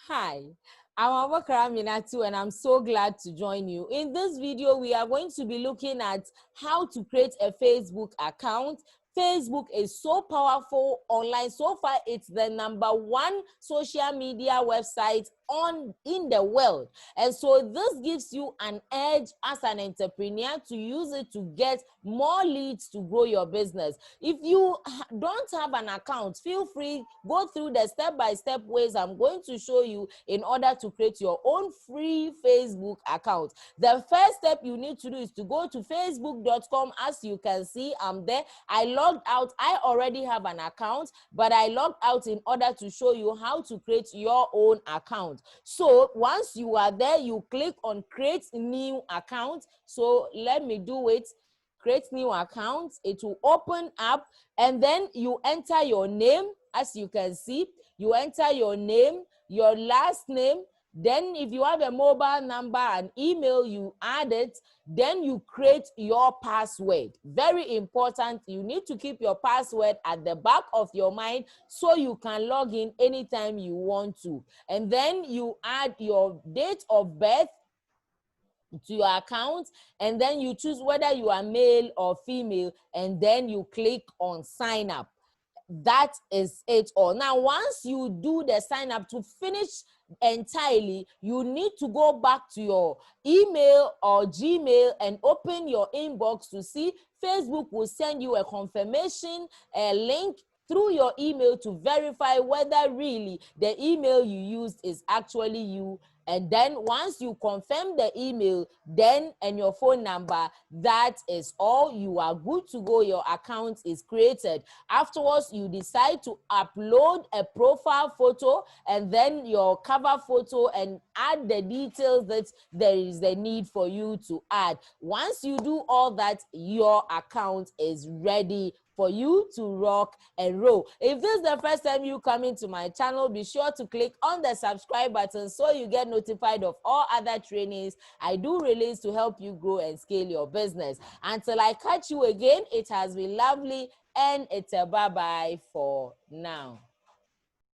Hi, I'm Abakara Minatu and I'm so glad to join you. In this video, we are going to be looking at how to create a Facebook account. Facebook is so powerful online. So far, it's the #1 social media website in the world. And so this gives you an edge as an entrepreneur to use it to get more leads to grow your business. If you don't have an account, feel free, go through the step-by-step ways I'm going to show you in order to create your own free Facebook account. The first step you need to do is to go to facebook.com. As you can see, I'm there. I logged out. I already have an account, but I logged out in order to show you how to create your own account. So once you are there, you click on create new account. So let me do it. Create new account. It will open up, and then you enter your name. As you can see, you enter your name, your last name. Then if you have a mobile number and email, you add it. Then you create your password. Very important. You need to keep your password at the back of your mind so you can log in anytime you want to. And then you add your date of birth to your account, and then you choose whether you are male or female, and then you click on sign up. That is it all. Now, once you do the sign up, to finish entirely, you need to go back to your email or Gmail and open your inbox to see. Facebook will send you a confirmation, a link through your email to verify whether really the email you used is actually you. And then once you confirm the email, then and your phone number, that is all. You are good to go. Your account is created. Afterwards, you decide to upload a profile photo and then your cover photo and add the details that there is a need for you to add. Once you do all that, your account is ready for you to rock and roll. If this is the first time you come into my channel, be sure to click on the subscribe button so you get notified of all other trainings I do release to help you grow and scale your business. Until I catch you again, it has been lovely, and it's a bye-bye for now.